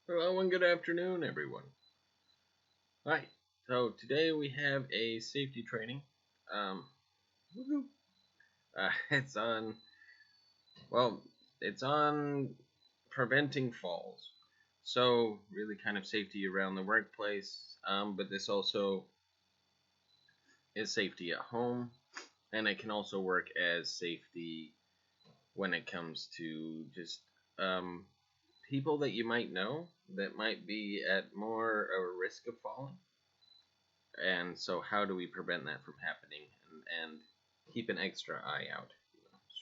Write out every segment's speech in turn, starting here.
Hello and good afternoon, everyone. Hi. So today we have a safety training. Um, woohoo. It's on. Well, it's on preventing falls. So really, kind of safety around the workplace. But this also is safety at home, and it can also work as safety when it comes to just um, people that you might know that might be at more of a risk of falling. And so, how do we prevent that from happening and keep an extra eye out,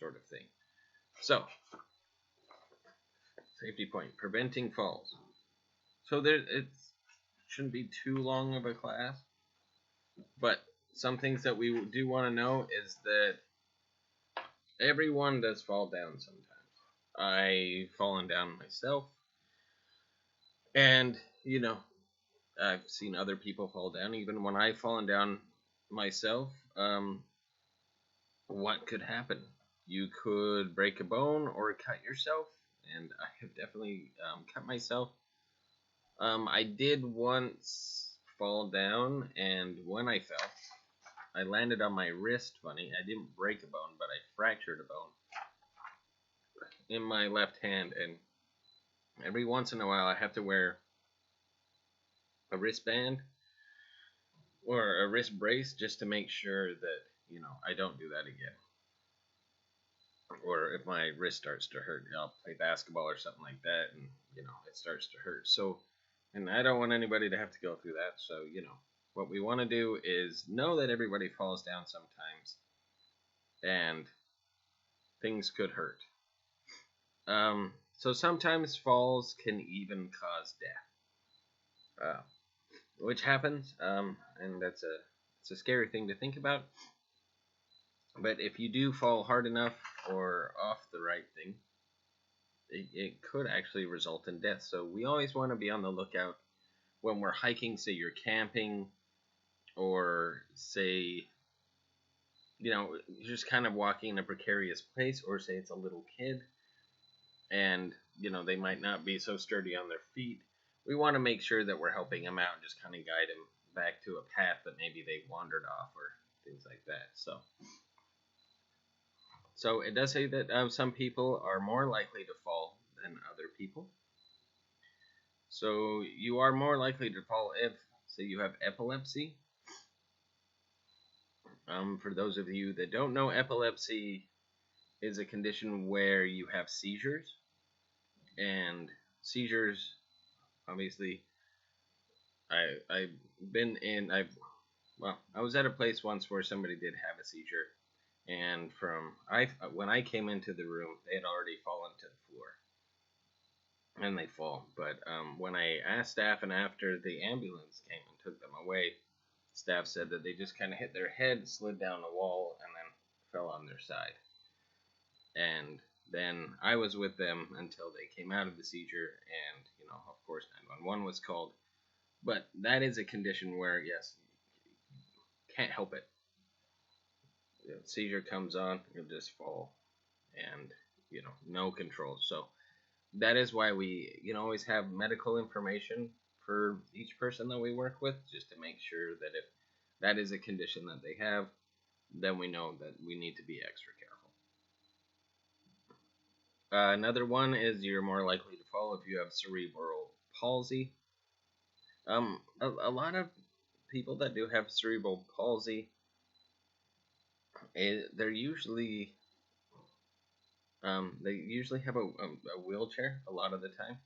sort of thing? So, safety point: preventing falls. So it shouldn't be too long of a class, but some things that we do want to know is that everyone does fall down sometimes. I've fallen down myself, and I've seen other people fall down. Even when I've fallen down myself, what could happen? You could break a bone or cut yourself, and I have definitely cut myself. I did once fall down, and when I fell, I landed on my wrist funny. I didn't break a bone, but I fractured a bone in my left hand, and every once in a while I have to wear a wristband or a wrist brace just to make sure that I don't do that again. Or if my wrist starts to hurt, I'll play basketball or something like that, and it starts to hurt. So, and I don't want anybody to have to go through that. So, what we want to do is know that everybody falls down sometimes, and things could hurt. So sometimes falls can even cause death, which happens, and it's a scary thing to think about. But if you do fall hard enough or off the right thing, it could actually result in death. So we always want to be on the lookout when we're hiking, say you're camping, or say, you're just kind of walking in a precarious place, or say it's a little kid and, they might not be so sturdy on their feet. We want to make sure that we're helping them out and just kind of guide them back to a path that maybe they wandered off or things like that. So it does say that some people are more likely to fall than other people. So you are more likely to fall if, say, you have epilepsy. For those of you that don't know, epilepsy is a condition where you have seizures, and seizures, obviously, I've been in. I was at a place once where somebody did have a seizure, and when I came into the room, they had already fallen to the floor, and they fall. But when I asked staff, and after the ambulance came and took them away, staff said that they just kind of hit their head, slid down the wall, and then fell on their side. And then I was with them until they came out of the seizure, and of course, 911 was called. But that is a condition where, yes, you can't help it. Seizure comes on, you'll just fall, and no control. So that is why we always have medical information for each person that we work with, just to make sure that if that is a condition that they have, then we know that we need to be extra careful. Another one is you're more likely to fall if you have cerebral palsy. A lot of people that do have cerebral palsy, they're usually they usually have a wheelchair a lot of the time.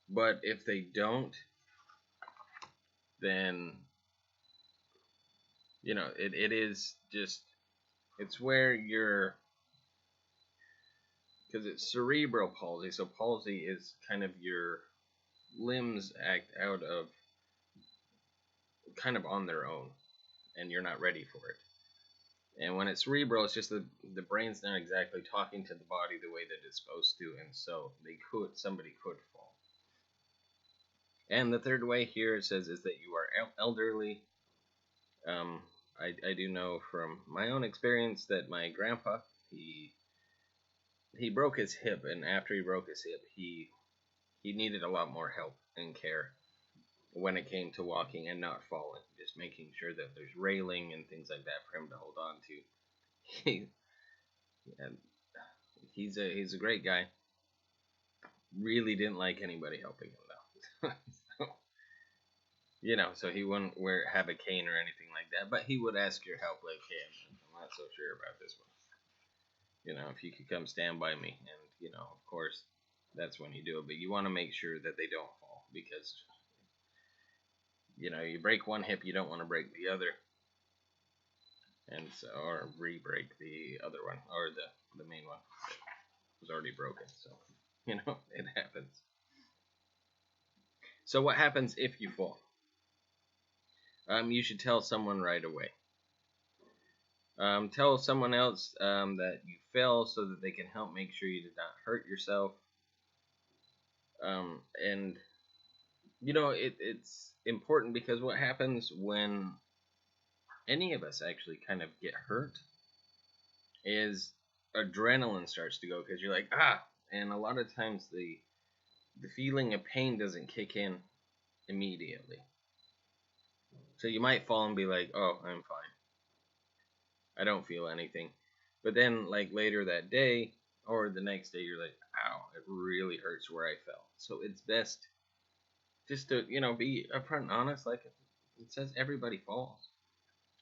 But if they don't, then it is just, it's where you're, because it's cerebral palsy. So palsy is kind of your limbs act out of kind of on their own, and you're not ready for it. And when it's cerebral, it's just the brain's not exactly talking to the body the way that it's supposed to, and so somebody could fall. And the third way here it says is that you are elderly. I do know from my own experience that my grandpa, he broke his hip, and after he broke his hip, he he needed a lot more help and care when it came to walking and not falling. Just making sure that there's railing and things like that for him to hold on to. He, and he's a great guy. Really didn't like anybody helping him though. So, so he wouldn't have a cane or anything like that, but he would ask your help, like, hey, I'm not so sure about this one. If you could come stand by me, and of course, that's when you do it. But you want to make sure that they don't fall, because you break one hip, you don't want to break the other, and so, or re-break the other one, or the main one that was already broken. So it happens. So what happens if you fall? You should tell someone right away. Tell someone else that you fell so that they can help make sure you did not hurt yourself. And it's important, because what happens when any of us actually kind of get hurt is adrenaline starts to go, because you're like, and a lot of times the feeling of pain doesn't kick in immediately. So you might fall and be like, oh, I'm fine, I don't feel anything. But then, like, later that day or the next day, you're like, ow, it really hurts where I fell. So it's best just to, be upfront and honest, like it says, everybody falls.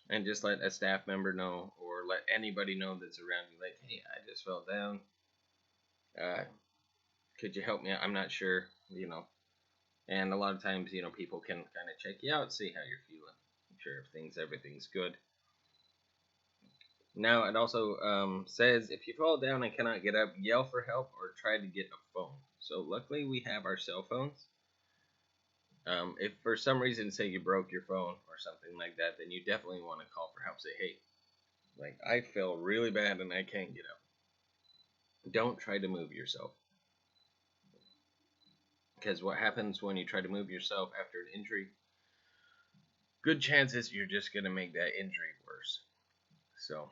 And just let a staff member know, or let anybody know that's around you, like, hey, I just fell down. Could you help me out? I'm not sure, And a lot of times, people can kind of check you out, see how you're feeling, make sure everything's good. Now, it also says, if you fall down and cannot get up, yell for help or try to get a phone. So luckily we have our cell phones. If for some reason, say you broke your phone or something like that, then you definitely want to call for help. Say, hey, like, I fell really bad and I can't get up. Don't try to move yourself. Because what happens when you try to move yourself after an injury, good chances you're just going to make that injury worse. So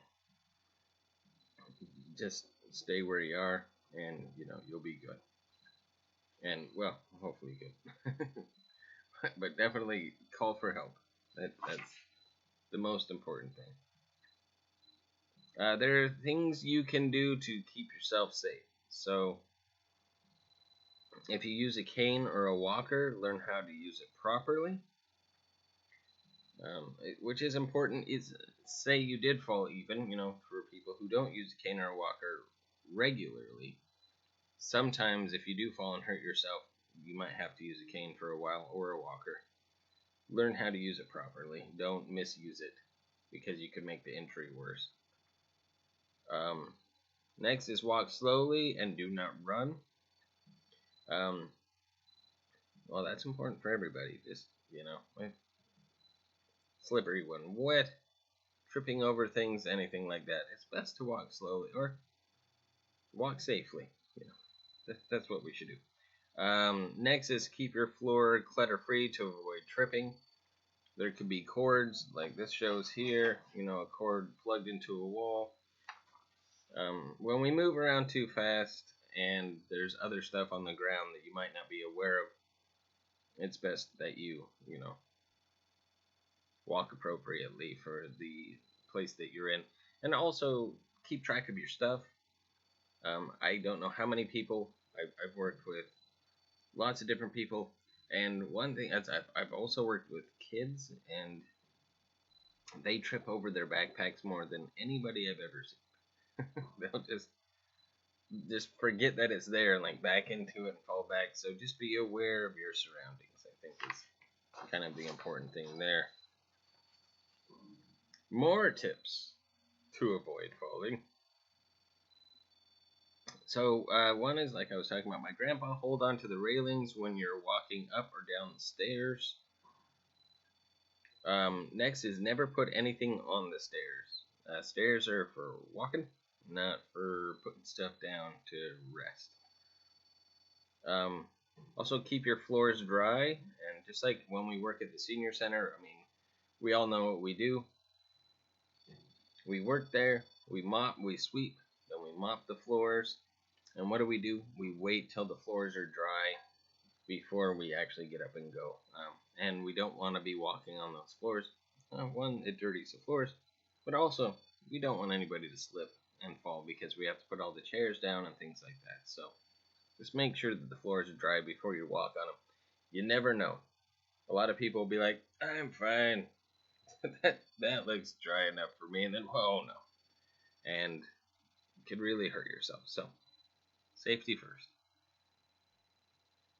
just stay where you are, and you'll be good. And, well, hopefully good. But definitely call for help. That's the most important thing. There are things you can do to keep yourself safe. So if you use a cane or a walker, learn how to use it properly. Which is important. Is, say you did fall, even, for people who don't use a cane or a walker regularly, sometimes if you do fall and hurt yourself, you might have to use a cane for a while, or a walker. Learn how to use it properly. Don't misuse it, because you could make the injury worse. Next is walk slowly and do not run. Well, that's important for everybody. Just, slippery when wet, tripping over things, anything like that. It's best to walk slowly, or walk safely. That's what we should do. Next is keep your floor clutter-free to avoid tripping. There could be cords, like this shows here, a cord plugged into a wall. When we move around too fast and there's other stuff on the ground that you might not be aware of, it's best that you walk appropriately for the place that you're in. And also keep track of your stuff. I don't know how many people, I've worked with lots of different people, and one thing, I've also worked with kids, and they trip over their backpacks more than anybody I've ever seen. They'll just forget that it's there and, like, back into it and fall back. So just be aware of your surroundings, I think, is kind of the important thing there. More tips to avoid falling. So one is, like I was talking about my grandpa, hold on to the railings when you're walking up or down the stairs. Next is never put anything on the stairs. Stairs are for walking, not for putting stuff down to rest. Also keep your floors dry, and just like when we work at the senior center, we all know what we do. We work there, we mop, we sweep, then we mop the floors. And what do? We wait till the floors are dry before we actually get up and go. And we don't want to be walking on those floors. One, it dirties the floors, but also we don't want anybody to slip and fall because we have to put all the chairs down and things like that. So just make sure that the floors are dry before you walk on them. You never know. A lot of people will be like, I'm fine. that looks dry enough for me, and then, oh no. And you could really hurt yourself. So safety first.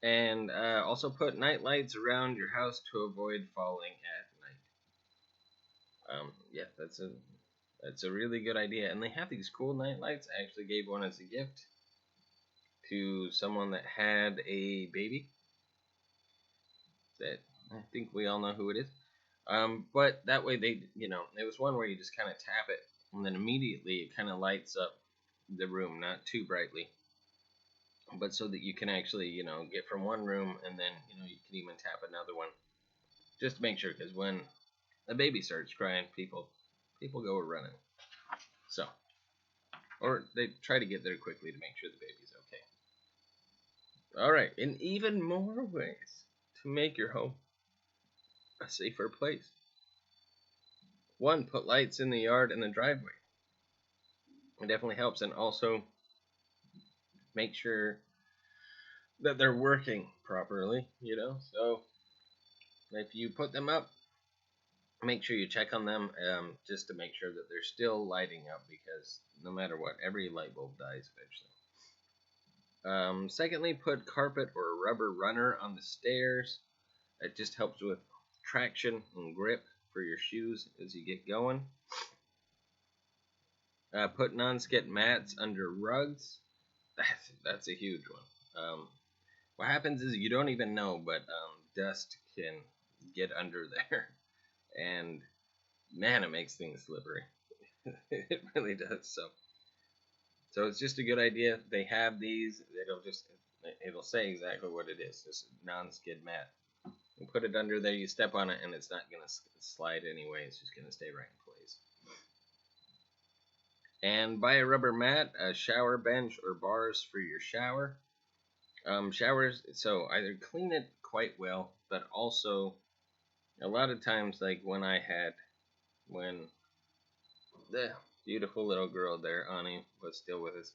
And also put night lights around your house to avoid falling at night. Yeah, that's a really good idea. And they have these cool night lights. I actually gave one as a gift to someone that had a baby. That I think we all know who it is. But that way it was one where you just kind of tap it, and then immediately it kind of lights up the room, not too brightly, but so that you can actually, get from one room, and then, you can even tap another one, just to make sure, because when a baby starts crying, people go running. So, or they try to get there quickly to make sure the baby's okay. All right, and even more ways to make your home a safer place. One, put lights in the yard and the driveway. It definitely helps, and also make sure that they're working properly, So if you put them up, make sure you check on them, just to make sure that they're still lighting up, because no matter what, every light bulb dies eventually. Secondly, put carpet or a rubber runner on the stairs. It just helps with traction and grip for your shoes as you get going. Put non-skid mats under rugs. That's a huge one. What happens is you don't even know, but dust can get under there, and man, it makes things slippery. It really does. So it's just a good idea. They have these. It'll say exactly what it is. It's a non-skid mat. You put it under there, you step on it, and it's not gonna slide anyway. It's just gonna stay right in place. And buy a rubber mat, a shower bench, or bars for your shower. Showers, so either clean it quite well, but also a lot of times, like when the beautiful little girl there, Ani, was still with us,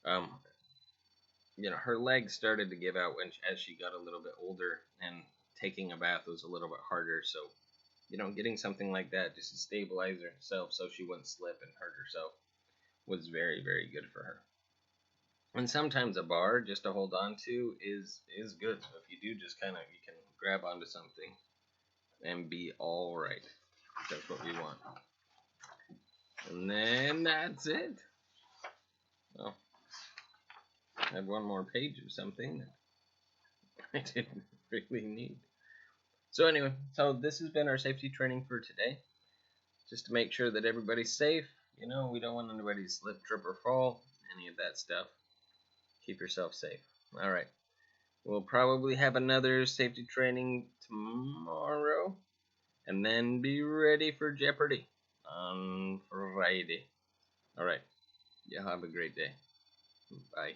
her legs started to give out as she got a little bit older, and taking a bath was a little bit harder. So, getting something like that just to stabilize herself so she wouldn't slip and hurt herself was very, very good for her. And sometimes a bar just to hold on to is good. So if you do just you can grab onto something and be all right. That's what we want. And then that's it. Well, I had one more page of something that I didn't really need. So anyway, this has been our safety training for today. Just to make sure that everybody's safe. We don't want anybody to slip, trip, or fall. Any of that stuff. Keep yourself safe. All right. We'll probably have another safety training tomorrow. And then be ready for Jeopardy on Friday. All right. Y'all have a great day. Bye.